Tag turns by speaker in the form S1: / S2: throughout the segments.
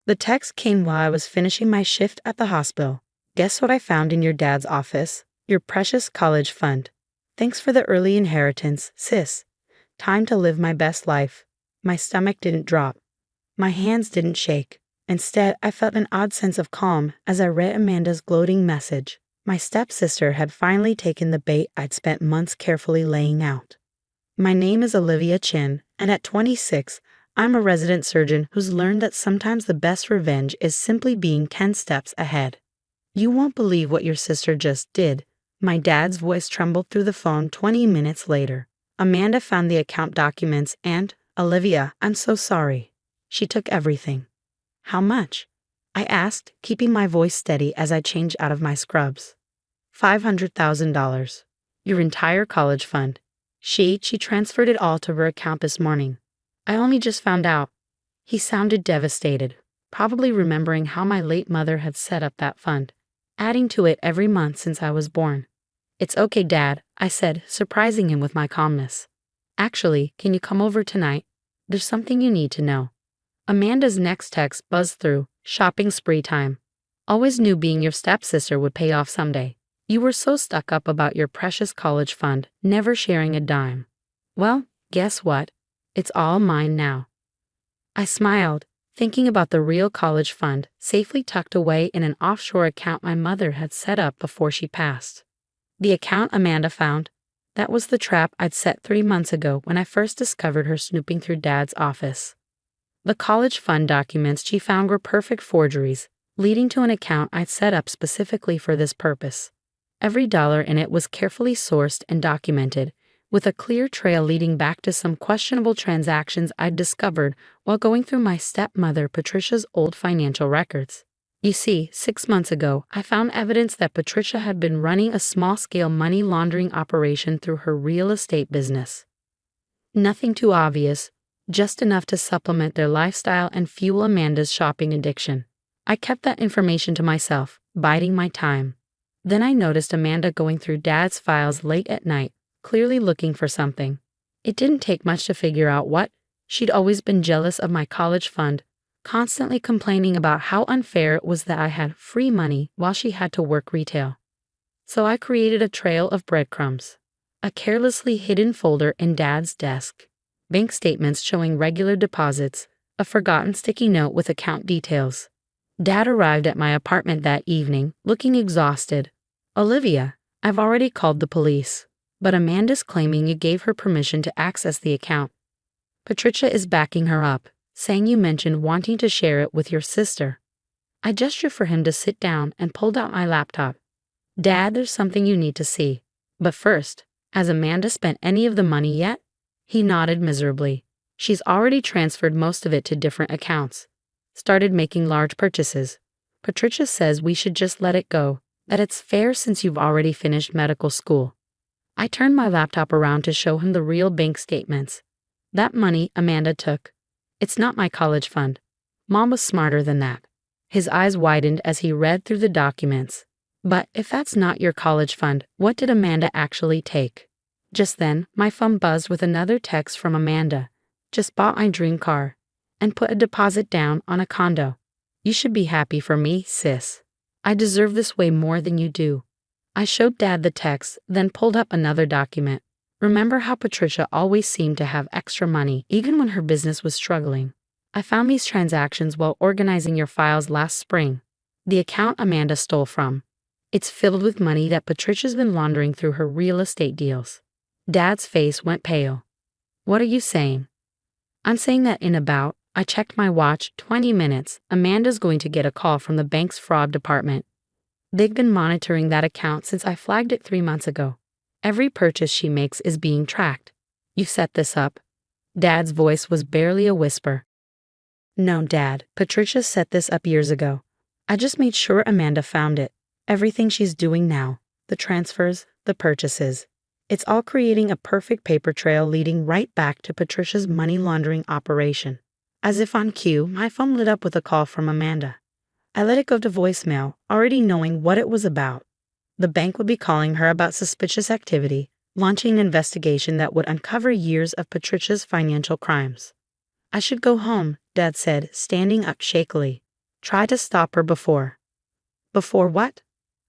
S1: The text came while I was finishing my shift at the hospital. Guess what I found in your dad's office? Your precious college fund. Thanks for the early inheritance, sis. Time to live my best life. My stomach didn't drop. My hands didn't shake. Instead, I felt an odd sense of calm as I read Amanda's gloating message. My stepsister had finally taken the bait I'd spent months carefully laying out. My name is Olivia Chin, and at 26, I'm a resident surgeon who's learned that sometimes the best revenge is simply being 10 steps ahead. You won't believe what your sister just did. My dad's voice trembled through the phone 20 minutes later. Amanda found the account documents and, Olivia, I'm so sorry. She took everything. How much? I asked, keeping my voice steady as I changed out of my scrubs. $500,000. Your entire college fund. She transferred it all to her account this morning. I only just found out. He sounded devastated, probably remembering how my late mother had set up that fund, adding to it every month since I was born. It's okay, Dad, I said, surprising him with my calmness. Actually, can you come over tonight? There's something you need to know. Amanda's next text buzzed through, shopping spree time. Always knew being your stepsister would pay off someday. You were so stuck up about your precious college fund, never sharing a dime. Well, guess what? It's all mine now. I smiled, thinking about the real college fund, safely tucked away in an offshore account my mother had set up before she passed. The account Amanda found, that was the trap I'd set 3 months ago when I first discovered her snooping through Dad's office. The college fund documents she found were perfect forgeries, leading to an account I'd set up specifically for this purpose. Every dollar in it was carefully sourced and documented, with a clear trail leading back to some questionable transactions I'd discovered while going through my stepmother Patricia's old financial records. You see, 6 months ago, I found evidence that Patricia had been running a small-scale money laundering operation through her real estate business. Nothing too obvious, just enough to supplement their lifestyle and fuel Amanda's shopping addiction. I kept that information to myself, biding my time. Then I noticed Amanda going through Dad's files late at night, clearly looking for something. It didn't take much to figure out what. She'd always been jealous of my college fund, constantly complaining about how unfair it was that I had free money while she had to work retail. So I created a trail of breadcrumbs. A carelessly hidden folder in Dad's desk. Bank statements showing regular deposits, a forgotten sticky note with account details. Dad arrived at my apartment that evening, looking exhausted. Olivia, I've already called the police, but Amanda's claiming you gave her permission to access the account. Patricia is backing her up, saying you mentioned wanting to share it with your sister. I gestured for him to sit down and pulled out my laptop. Dad, there's something you need to see. But first, has Amanda spent any of the money yet? He nodded miserably. She's already transferred most of it to different accounts. Started making large purchases. Patricia says we should just let it go, that it's fair since you've already finished medical school. I turned my laptop around to show him the real bank statements. That money Amanda took. It's not my college fund. Mom was smarter than that. His eyes widened as he read through the documents. But if that's not your college fund, what did Amanda actually take? Just then, my phone buzzed with another text from Amanda. Just bought my dream car. And put a deposit down on a condo. You should be happy for me, sis. I deserve this way more than you do. I showed Dad the text, then pulled up another document. Remember how Patricia always seemed to have extra money, even when her business was struggling? I found these transactions while organizing your files last spring. The account Amanda stole from. It's filled with money that Patricia's been laundering through her real estate deals. Dad's face went pale. What are you saying? I'm saying that I checked my watch, 20 minutes, Amanda's going to get a call from the bank's fraud department. They've been monitoring that account since I flagged it 3 months ago. Every purchase she makes is being tracked. You set this up. Dad's voice was barely a whisper. No, Dad, Patricia set this up years ago. I just made sure Amanda found it. Everything she's doing now, the transfers, the purchases. It's all creating a perfect paper trail leading right back to Patricia's money laundering operation. As if on cue, my phone lit up with a call from Amanda. I let it go to voicemail, already knowing what it was about. The bank would be calling her about suspicious activity, launching an investigation that would uncover years of Patricia's financial crimes. I should go home, Dad said, standing up shakily. Try to stop her before. Before what?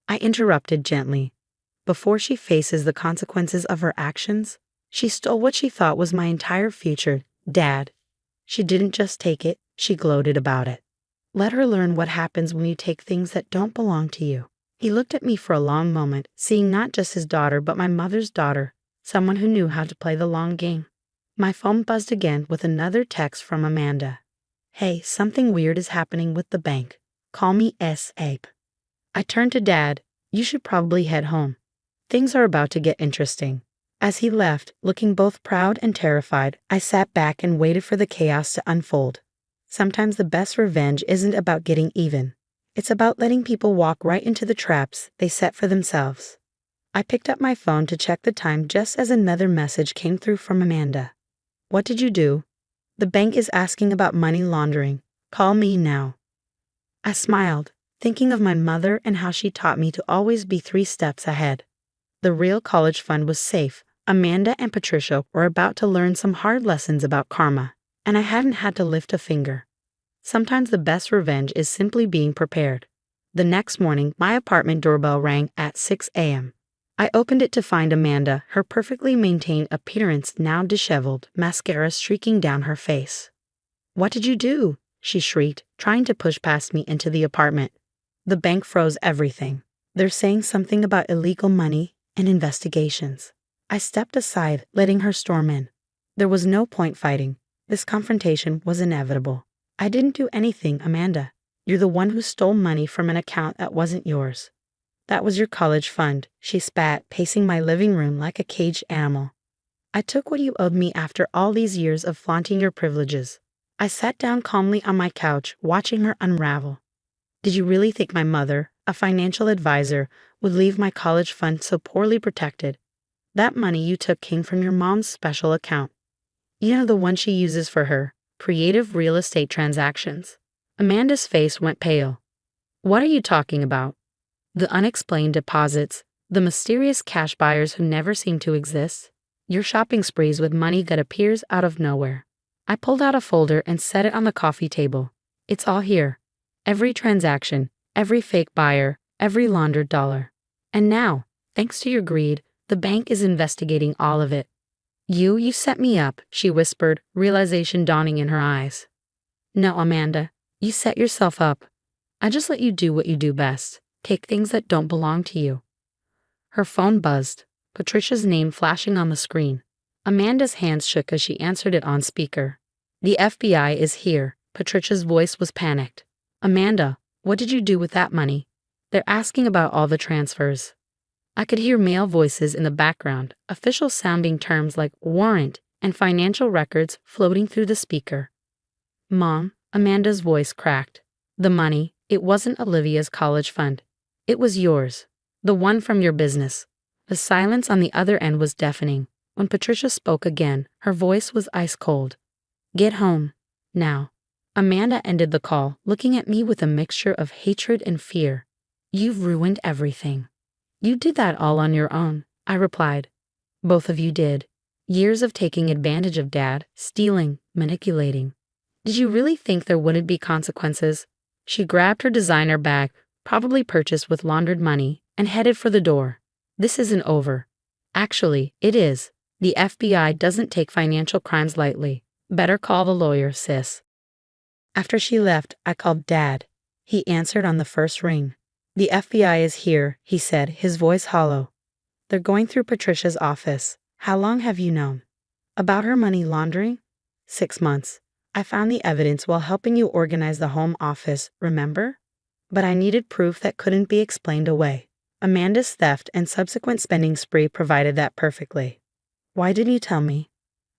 S1: I interrupted gently. Before she faces the consequences of her actions? She stole what she thought was my entire future, Dad. She didn't just take it, she gloated about it. Let her learn what happens when you take things that don't belong to you. He looked at me for a long moment, seeing not just his daughter but my mother's daughter, someone who knew how to play the long game. My phone buzzed again with another text from Amanda. Hey, something weird is happening with the bank. Call me S.A.P. I turned to Dad. You should probably head home. Things are about to get interesting. As he left, looking both proud and terrified, I sat back and waited for the chaos to unfold. Sometimes the best revenge isn't about getting even. It's about letting people walk right into the traps they set for themselves. I picked up my phone to check the time just as another message came through from Amanda. What did you do? The bank is asking about money laundering. Call me now. I smiled, thinking of my mother and how she taught me to always be 3 steps ahead. The real college fund was safe. Amanda and Patricia were about to learn some hard lessons about karma, and I hadn't had to lift a finger. Sometimes the best revenge is simply being prepared. The next morning, my apartment doorbell rang at 6 a.m. I opened it to find Amanda, her perfectly maintained appearance now disheveled, mascara streaking down her face. What did you do? She shrieked, trying to push past me into the apartment. The bank froze everything. They're saying something about illegal money and investigations. I stepped aside, letting her storm in. There was no point fighting. This confrontation was inevitable. I didn't do anything, Amanda. You're the one who stole money from an account that wasn't yours. That was your college fund, she spat, pacing my living room like a caged animal. I took what you owed me after all these years of flaunting your privileges. I sat down calmly on my couch, watching her unravel. Did you really think my mother, a financial advisor, would leave my college fund so poorly protected? That money you took came from your mom's special account. You know, the one she uses for her creative real estate transactions. Amanda's face went pale. What are you talking about? The unexplained deposits, the mysterious cash buyers who never seem to exist, your shopping sprees with money that appears out of nowhere. I pulled out a folder and set it on the coffee table. It's all here. Every transaction, every fake buyer, every laundered dollar. And now, thanks to your greed, the bank is investigating all of it. You set me up, she whispered, realization dawning in her eyes. No, Amanda, you set yourself up. I just let you do what you do best, take things that don't belong to you. Her phone buzzed, Patricia's name flashing on the screen. Amanda's hands shook as she answered it on speaker. The FBI is here, Patricia's voice was panicked. Amanda, what did you do with that money? They're asking about all the transfers. I could hear male voices in the background, official-sounding terms like warrant and financial records floating through the speaker. Mom, Amanda's voice cracked. The money, it wasn't Olivia's college fund. It was yours. The one from your business. The silence on the other end was deafening. When Patricia spoke again, her voice was ice cold. Get home. Now. Amanda ended the call, looking at me with a mixture of hatred and fear. You've ruined everything. You did that all on your own, I replied. Both of you did. Years of taking advantage of Dad, stealing, manipulating. Did you really think there wouldn't be consequences? She grabbed her designer bag, probably purchased with laundered money, and headed for the door. This isn't over. Actually, it is. The FBI doesn't take financial crimes lightly. Better call the lawyer, sis. After she left, I called Dad. He answered on the first ring. The FBI is here, he said, his voice hollow. They're going through Patricia's office. How long have you known? About her money laundering? 6 months. I found the evidence while helping you organize the home office, remember? But I needed proof that couldn't be explained away. Amanda's theft and subsequent spending spree provided that perfectly. Why didn't you tell me?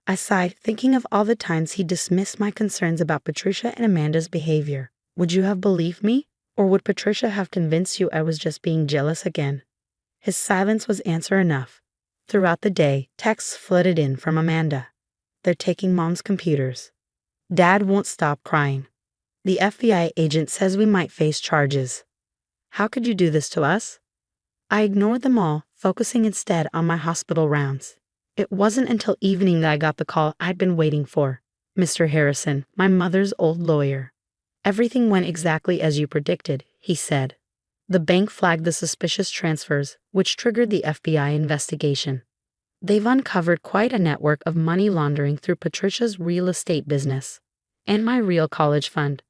S1: I sighed, thinking of all the times he dismissed my concerns about Patricia and Amanda's behavior. Would you have believed me? Or would Patricia have convinced you I was just being jealous again? His silence was answer enough. Throughout the day, texts flooded in from Amanda. They're taking Mom's computers. Dad won't stop crying. The FBI agent says we might face charges. How could you do this to us? I ignored them all, focusing instead on my hospital rounds. It wasn't until evening that I got the call I'd been waiting for. Mr. Harrison, my mother's old lawyer. Everything went exactly as you predicted, he said. The bank flagged the suspicious transfers, which triggered the FBI investigation. They've uncovered quite a network of money laundering through Patricia's real estate business and my real college fund.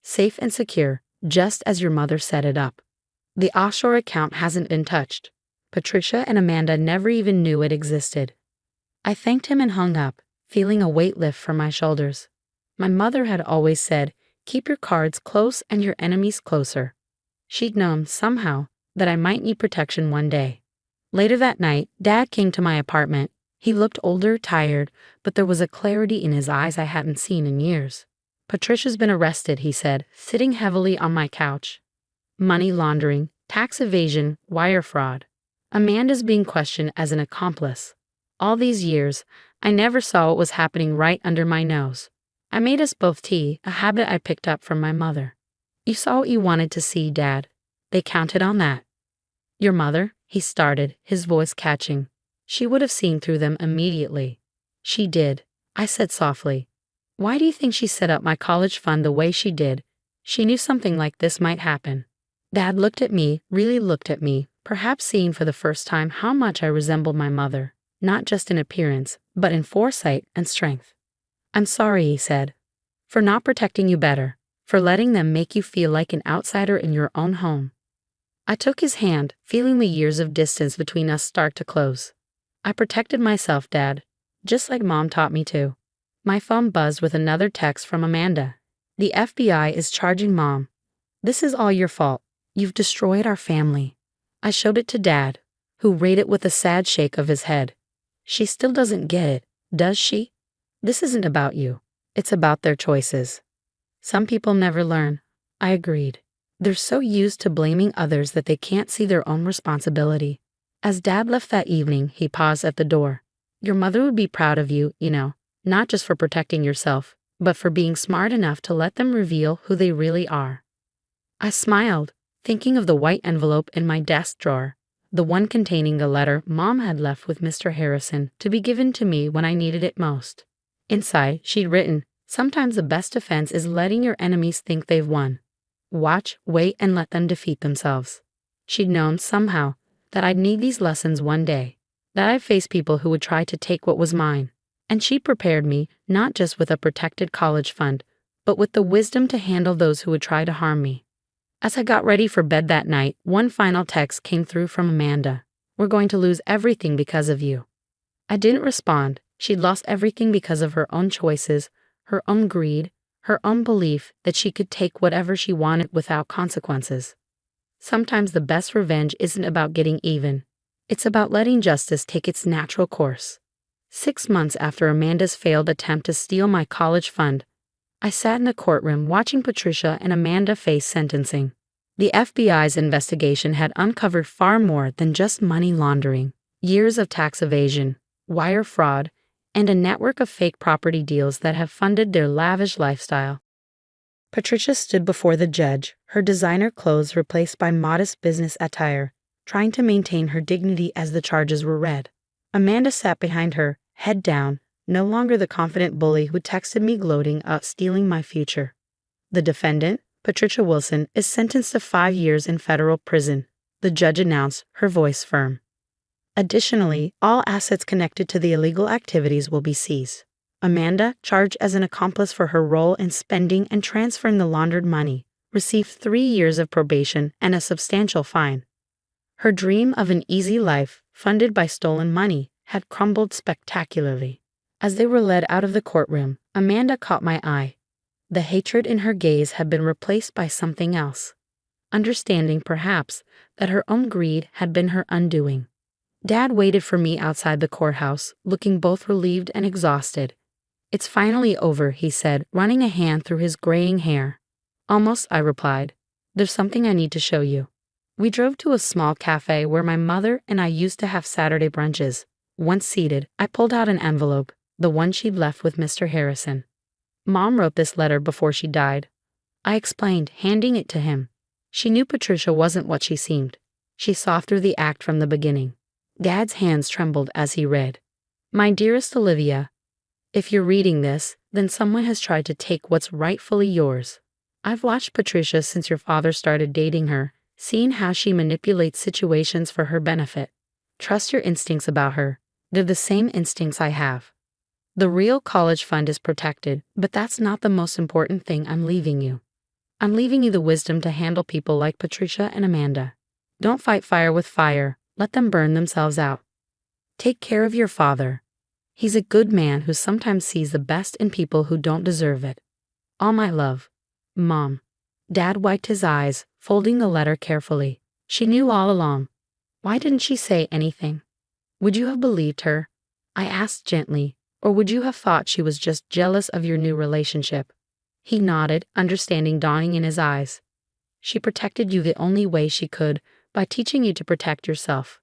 S1: Safe and secure, just as your mother set it up. The offshore account hasn't been touched. Patricia and Amanda never even knew it existed. I thanked him and hung up, feeling a weight lift from my shoulders. My mother had always said, keep your cards close and your enemies closer. She'd known, somehow, that I might need protection one day. Later that night, Dad came to my apartment. He looked older, tired, but there was a clarity in his eyes I hadn't seen in years. Patricia's been arrested, he said, sitting heavily on my couch. Money laundering, tax evasion, wire fraud. Amanda's being questioned as an accomplice. All these years, I never saw what was happening right under my nose. I made us both tea, a habit I picked up from my mother. You saw what you wanted to see, Dad. They counted on that. Your mother? He started, his voice catching. She would have seen through them immediately. She did, I said softly. Why do you think she set up my college fund the way she did? She knew something like this might happen. Dad looked at me, really looked at me, perhaps seeing for the first time how much I resembled my mother, not just in appearance, but in foresight and strength. I'm sorry, he said, for not protecting you better, for letting them make you feel like an outsider in your own home. I took his hand, feeling the years of distance between us start to close. I protected myself, Dad, just like Mom taught me to. My phone buzzed with another text from Amanda. The FBI is charging Mom. This is all your fault. You've destroyed our family. I showed it to Dad, who read it with a sad shake of his head. She still doesn't get it, does she? This isn't about you. It's about their choices. Some people never learn. I agreed. They're so used to blaming others that they can't see their own responsibility. As Dad left that evening, he paused at the door. Your mother would be proud of you, not just for protecting yourself, but for being smart enough to let them reveal who they really are. I smiled, thinking of the white envelope in my desk drawer, the one containing the letter Mom had left with Mr. Harrison to be given to me when I needed it most. Inside, she'd written, sometimes the best defense is letting your enemies think they've won. Watch, wait, and let them defeat themselves. She'd known, somehow, that I'd need these lessons one day, that I'd face people who would try to take what was mine. And she prepared me, not just with a protected college fund, but with the wisdom to handle those who would try to harm me. As I got ready for bed that night, one final text came through from Amanda. We're going to lose everything because of you. I didn't respond. She'd lost everything because of her own choices, her own greed, her own belief that she could take whatever she wanted without consequences. Sometimes the best revenge isn't about getting even. It's about letting justice take its natural course. 6 months after Amanda's failed attempt to steal my college fund, I sat in a courtroom watching Patricia and Amanda face sentencing. The FBI's investigation had uncovered far more than just money laundering, years of tax evasion, wire fraud, and a network of fake property deals that have funded their lavish lifestyle. Patricia stood before the judge, her designer clothes replaced by modest business attire, trying to maintain her dignity as the charges were read. Amanda sat behind her, head down, no longer the confident bully who texted me gloating about stealing my future. The defendant, Patricia Wilson, is sentenced to 5 years in federal prison, the judge announced, her voice firm. Additionally, all assets connected to the illegal activities will be seized. Amanda, charged as an accomplice for her role in spending and transferring the laundered money, received 3 years of probation and a substantial fine. Her dream of an easy life, funded by stolen money, had crumbled spectacularly. As they were led out of the courtroom, Amanda caught my eye. The hatred in her gaze had been replaced by something else. Understanding, perhaps, that her own greed had been her undoing. Dad waited for me outside the courthouse, looking both relieved and exhausted. It's finally over, he said, running a hand through his graying hair. Almost, I replied. There's something I need to show you. We drove to a small cafe where my mother and I used to have Saturday brunches. Once seated, I pulled out an envelope, the one she'd left with Mr. Harrison. Mom wrote this letter before she died. I explained, handing it to him. She knew Patricia wasn't what she seemed. She saw through the act from the beginning. Dad's hands trembled as he read. My dearest Olivia, if you're reading this, then someone has tried to take what's rightfully yours. I've watched Patricia since your father started dating her, seeing how she manipulates situations for her benefit. Trust your instincts about her. They're the same instincts I have. The real college fund is protected, but that's not the most important thing I'm leaving you. I'm leaving you the wisdom to handle people like Patricia and Amanda. Don't fight fire with fire, let them burn themselves out. Take care of your father. He's a good man who sometimes sees the best in people who don't deserve it. All my love. Mom. Dad wiped his eyes, folding the letter carefully. She knew all along. Why didn't she say anything? Would you have believed her? I asked gently, or would you have thought she was just jealous of your new relationship? He nodded, understanding dawning in his eyes. She protected you the only way she could, by teaching you to protect yourself.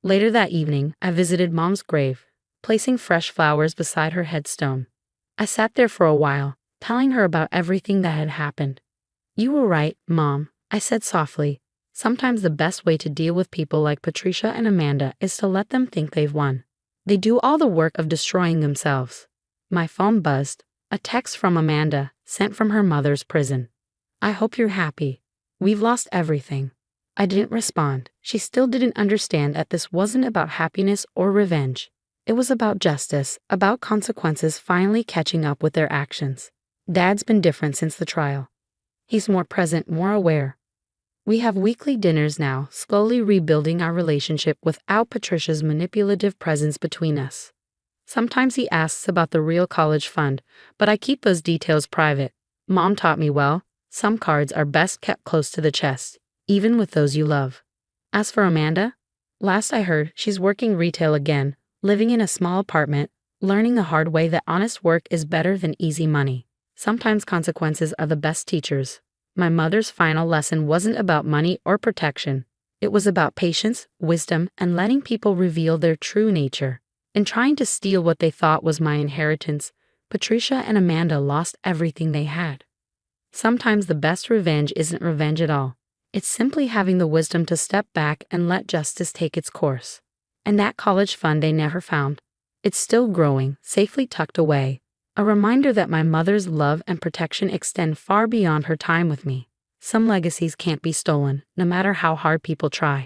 S1: Later that evening, I visited Mom's grave, placing fresh flowers beside her headstone. I sat there for a while, telling her about everything that had happened. You were right, Mom, I said softly. Sometimes the best way to deal with people like Patricia and Amanda is to let them think they've won. They do all the work of destroying themselves. My phone buzzed. A text from Amanda, sent from her mother's prison. I hope you're happy. We've lost everything. I didn't respond. She still didn't understand that this wasn't about happiness or revenge. It was about justice, about consequences finally catching up with their actions. Dad's been different since the trial. He's more present, more aware. We have weekly dinners now, slowly rebuilding our relationship without Patricia's manipulative presence between us. Sometimes he asks about the real college fund, but I keep those details private. Mom taught me well, some cards are best kept close to the chest, even with those you love. As for Amanda, last I heard, she's working retail again, living in a small apartment, learning the hard way that honest work is better than easy money. Sometimes consequences are the best teachers. My mother's final lesson wasn't about money or protection. It was about patience, wisdom, and letting people reveal their true nature. In trying to steal what they thought was my inheritance, Patricia and Amanda lost everything they had. Sometimes the best revenge isn't revenge at all. It's simply having the wisdom to step back and let justice take its course. And that college fund they never found. It's still growing, safely tucked away. A reminder that my mother's love and protection extend far beyond her time with me. Some legacies can't be stolen, no matter how hard people try.